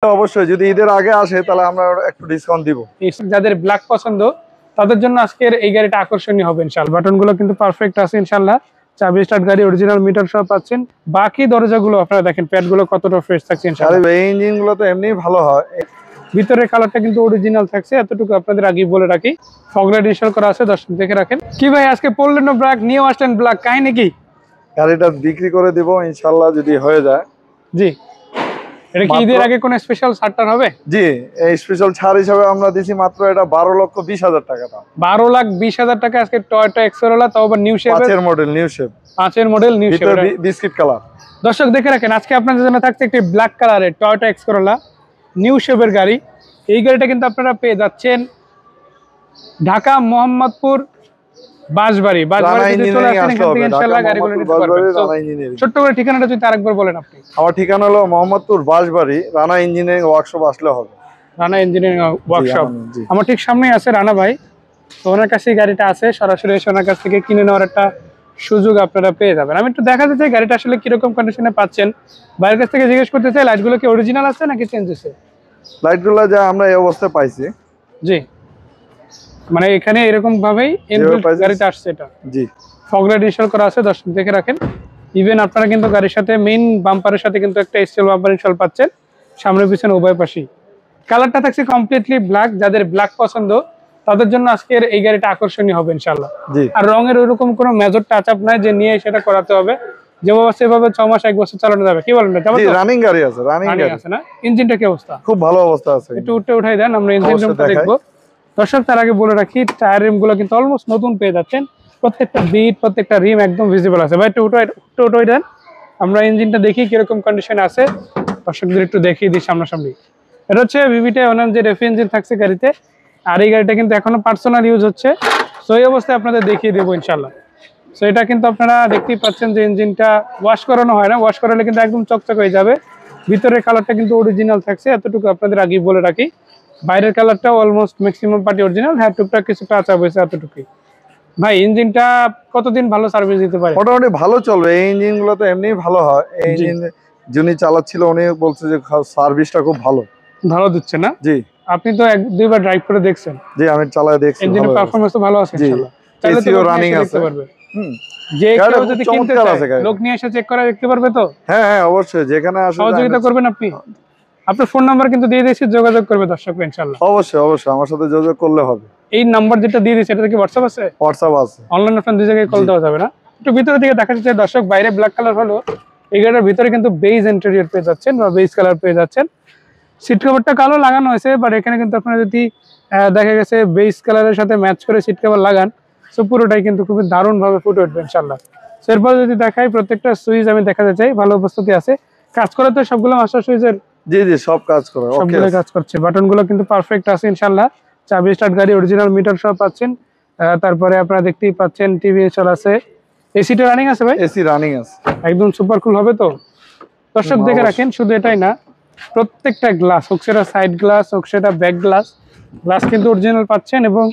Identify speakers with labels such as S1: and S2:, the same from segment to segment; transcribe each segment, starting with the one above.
S1: অবশ্যই যদি ঈদের আগে আসে তাহলে আমরা একটু ডিসকাউন্ট দিব।
S2: যাদের ব্ল্যাক পছন্দ তাদের জন্য আজকের এই গাড়িটা আকর্ষণীয় হবে ইনশাআল্লাহ। বাটনগুলো কিন্তু পারফেক্ট আছে ইনশাআল্লাহ। চাবি স্টার্ট গাড়ি, অরিজিনাল মিটার সহ পাচ্ছেন। বাকি দরজাগুলো আপনারা দেখেন, প্যাডগুলো কতটা ফ্রেশ থাকছে ইনশাআল্লাহ।
S1: এই ইঞ্জিনগুলো তো এমনিই ভালো হয়।
S2: ভিতরের কালারটা কিন্তু অরিজিনাল থাকছে, এতটুকু আপনাদের আগেই বলে রাখি। ফগ লাইট ইনস্টল করা আছে, দর্শক দেখে রাখেন। কি ভাই আজকে পড়লেন না ব্ল্যাক, নিউ আসলেন ব্ল্যাক, কাহিনী কি?
S1: গাড়িটা বিক্রি করে দিব ইনশাআল্লাহ যদি হয়ে যায়।
S2: জি, এটা কি ঈদের আগে কোন স্পেশাল ছাড়টার হবে?
S1: জি, এই স্পেশাল ছাড় হিসাবে আমরা দিছি মাত্র এটা 12,20,000 টাকা দাম।
S2: 12,20,000 টাকা আজকে টয়োটা এক্সরোলা, তাও আবার নিউ শেপ,
S1: 5 এর মডেল, নিউ শেপ,
S2: 5 এর model, new shape,
S1: biscuit colour.
S2: দর্শক দেখে রাখেন, আজকে আপনাদের জন্য থাকছে একটি ব্ল্যাক কালারের টয়োটা এক্সরোলা নিউ শেপের গাড়ি। এই গাড়িটা কিন্তু আপনারা পেয়ে যাচ্ছেন ঢাকা মোহাম্মদপুর বাঁশবাড়ি। ছোট্ট করে ঠিকানাটা যদি আরেকবার বলেন আপনি।
S1: আমার ঠিকানা হলো মোহাম্মদপুর বাঁশবাড়ি, রানা ইঞ্জিনিয়ারিং ওয়ার্কশপ আসলে হবে।
S2: রানা ইঞ্জিনিয়ারিং ওয়ার্কশপ আমার ঠিক সামনেই আছে রানা ভাই, তো ওনার কাছে গাড়িটা আছে। সরাসরি এসে ওনার কাছ থেকে কিনে নেওয়ার একটা সুযোগ আপনারা পেয়ে যাবেন। আমি একটু দেখাতে চাই গাড়িটা আসলে কিরকম কন্ডিশনে পাচ্ছেন। বাইরের কাছ থেকে জিজ্ঞেস করতে চাই, লাইটগুলো কি অরিজিনাল আছে নাকি চেঞ্জ হয়েছে?
S1: লাইটগুলো যা আমরা এই অবস্থায় পাইছি।
S2: জি, মানে এখানে এরকম ভাবেই গাড়িটা আসছে। এটা জি, ফগ লাইট ইনস্টল করা আছে, দর্শক দেখে রাখেন। ইভেন আপনারা কিন্তু গাড়ির সাথে মেইন বাম্পারের সাথে কিন্তু একটা স্টিল বাম্পার ইনস্টল পাচ্ছেন, সামনে পিছনে উভয় পাশেই। কালারটা থাকছে কমপ্লিটলি ব্ল্যাক। যাদের ব্ল্যাক পছন্দ তাদের জন্য আজকের এই গাড়িটা আকর্ষণীয় হবে ইনশাআল্লাহ। আর রঙের ওইরকম কোনো মেজর টাচ আপ নাই যে নিয়ে সেটা করাতে হবে। যেভাবে সেভাবে 6 মাস 1 বছর চালানো যাবে। কি বলেন?
S1: রানিং গাড়ি আছে, রানিং গাড়ি আছে
S2: না? ইঞ্জিনটা কি অবস্থা?
S1: খুব ভালো অবস্থা আছে।
S2: একটু উঠাই দেন, আমরা ইঞ্জিন রুমটা দেখবো। দর্শক তার আগে বলে রাখি, টায়ার রিম গুলো কিন্তু অলমোস্ট নতুন পেয়ে যাচ্ছেন। প্রত্যেকটা বিট, প্রত্যেকটা রিম একদম ভিজিবল আছে। ভাই একটু উঠাই দেন, আমরা ইঞ্জিনটা দেখি কিরকম কন্ডিশন আছে। দর্শকদের একটু দেখিয়ে দিই সামনাসামনি। এটা হচ্ছে ভিভিটা ওনার যে রেফ ইঞ্জিন থাকছে গাড়িতে। আর এই গাড়িটা কিন্তু এখনো পার্সোনাল ইউজ হচ্ছে, সো এই অবস্থায় আপনাদের দেখিয়ে দেবো ইনশাল্লাহ। সো এটা কিন্তু আপনারা দেখতেই পাচ্ছেন যে ইঞ্জিনটা ওয়াশ করানো হয় না, ওয়াশ করালে কিন্তু একদম চকচক হয়ে যাবে। ভিতরের কালারটা কিন্তু অরিজিনাল থাকছে, এতটুকু আপনাদের আগেই বলে রাখি। বাইরের কালারটাও অলমোস্ট ম্যাক্সিমাম পার্টি অরিজিনাল, হ্যাঁ টুকটাক কিছু টাচ আপ হয়েছে, এতটুকুই। ভাই ইঞ্জিনটা কতদিন ভালো সার্ভিস দিতে পারে?
S1: মোটামুটি ভালো চলবে। এই ইঞ্জিনগুলো তো এমনিই ভালো হয়। এই ইঞ্জিন যিনি চালাচ্ছিল উনি বলছে যে সার্ভিসটা খুব ভালো
S2: ভালো দিচ্ছে না? জি, আপনি তো 1-2 বার ড্রাইভ করে দেখছেন।
S1: জি, আমি চালায় দেখছি,
S2: ইঞ্জিনের পারফরম্যান্স তো ভালো আছে ইনশাআল্লাহ।
S1: এসিও রানিং আছে।
S2: যে কেউ যদি কিনতে চায় লোক নিয়ে এসে চেক করে দেখতে পারবে তো?
S1: হ্যাঁ হ্যাঁ, অবশ্যই। যেখানে আসলে
S2: সহযোগিতা করবেন আপনি। আপনার ফোন নাম্বার কিন্তু দিয়ে দিয়েছি, যোগাযোগ করবে দর্শক ইনশাআল্লাহ।
S1: অবশ্যই অবশ্যই আমার সাথে যোগাযোগ করলে হবে।
S2: এই নাম্বার যেটা দিয়ে দিয়েছি এটাতে কি হোয়াটসঅ্যাপ আছে? হোয়াটসঅ্যাপ আছে। অনলাইন অফলাইন দুই জায়গায় কল দেওয়া যাবে না? একটু ভিতরে দিকে দেখাতে চাই দর্শক। বাইরে ব্ল্যাক কালার হলো, এই গাড়ির ভিতরে কিন্তু বেজ ইন্টেরিয়র পেয়ে যাচ্ছেন বা বেজ কালার পেয়ে যাচ্ছেন। সিট কভারটা কালো লাগানো হয়েছে, বাট এখানে কিন্তু আপনারা যদি দেখা গেছে বেজ কালারের সাথে ম্যাচ করে সিট কভার লাগান, সো পুরোটাই কিন্তু খুবই দারুণ ভাবে ফুটে উঠবে ইনশাআল্লাহ। এরপর যদি দেখাই প্রত্যেকটা সুইচ আমি দেখাতে চাই, ভালো অবস্থাতে আছে। কাজ করা তো সবগুলো মাস্টার সুইচের?
S1: জি জি, সব কাজ করে,
S2: সবগুলো কাজ করছে। বাটনগুলো কিন্তু পারফেক্ট আছে ইনশাআল্লাহ। চাবি স্টার্ট গাড়ি, অরিজিনাল মিটার সহ পাচ্ছেন। তারপরে আপনারা দেখতেই পাচ্ছেন টিভি ইনস্টল আছে। এসিটা রানিং আছে ভাই?
S1: এসি রানিং আছে, একদম
S2: সুপার কুল হবে তো? দর্শক দেখে রাখেন, শুধু এটাই না, প্রত্যেকটা গ্লাস হোক সেটা সাইড গ্লাস হোক সেটা ব্যাক গ্লাস কিন্তু অরিজিনাল পাচ্ছেন। এবং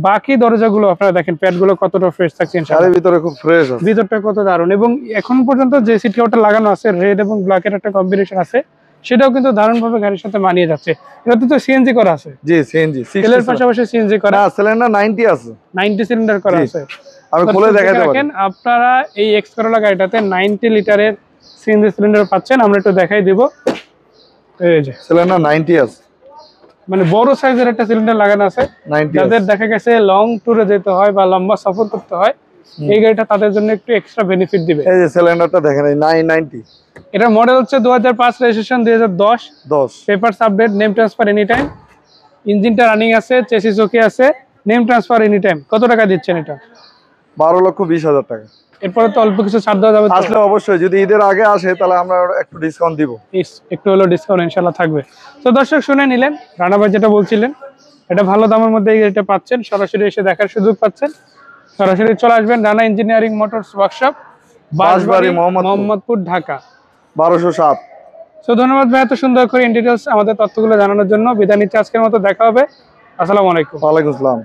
S2: বাকি দরজাগুলো আপনারা দেখেন, প্যাডগুলো কতটা ফ্রেশ থাকছে ইনশাআল্লাহ।
S1: ভিতরে খুব ফ্রেশ আছে,
S2: ভিতরটা কত দারুণ। এবং এখন পর্যন্ত যে সিট কভারটা লাগানো আছে রেড এবং ব্ল্যাকের একটা কম্বিনেশন আছে, সেটাও কিন্তু দারুণ ভাবে গাড়ির সাথে মানিয়ে যাচ্ছে। এটা তো সিএনজি করা আছে? জি, সিএনজি। তেলের পাশাপাশি সিএনজি করা।
S1: না, সিলিন্ডার 90 আছে,
S2: 90 সিলিন্ডার করা আছে।
S1: আমি খুলে দেখাতে পারি।
S2: আপনারা এই এক্স করোলা গাড়িটাতে 90 লিটারের সিএনজি সিলিন্ডার পাচ্ছেন। আমরা একটু দেখাই দেব। এই যে
S1: সিলিন্ডার 90 আছে,
S2: মানে বড় সাইজের একটা সিলিন্ডার লাগানো আছে। যাদের দেখা গেছে লং ট্যুরে যেতে হয় বা লম্বা সফর করতে হয়, এই গাড়িটা তাদের জন্য একটু এক্সট্রা বেনিফিট দিবে। এই যে সিলিন্ডারটা দেখেন, 990। এটার মডেল হচ্ছে 2005, registration 2010। Papers update, name transfer any time. ইঞ্জিনটা রানিং আছে, চেসিস ওকে আছে, নেম ট্রান্সফার এনি টাইম। কত টাকা দিচ্ছেন এটা?
S1: 12,20,000 টাকা।
S2: এরপরে তো অল্প কিছু ছাড় দেওয়া যাবে?
S1: আসলে অবশ্যই যদি ঈদের আগে আসে তাহলে আমরা একটু ডিসকাউন্ট দিব।
S2: একটু হলো ডিসকাউন্ট ইনশাআল্লাহ থাকবে। তো দর্শক শুনে নিলেন, রানা ভাই যেটা বলছিলেন, এটা ভালো দামের মধ্যে এটা পাচ্ছেন। সরাসরি এসে দেখার সুযোগ পাচ্ছেন। সরাসরি চলে আসবেন Rana engineering motors workshop, Banshbari, Mohammadpur, Dhaka
S1: 1207।
S2: তো ধন্যবাদ ভাই এত সুন্দর করে ইন ডিটেইলস আমাদের তথ্যগুলো জানানোর জন্য। বিদায় নিচ্ছি আজকের মতো, দেখা হবে। আসসালামু আলাইকুম।
S1: ওয়ালাইকুম আসসালাম।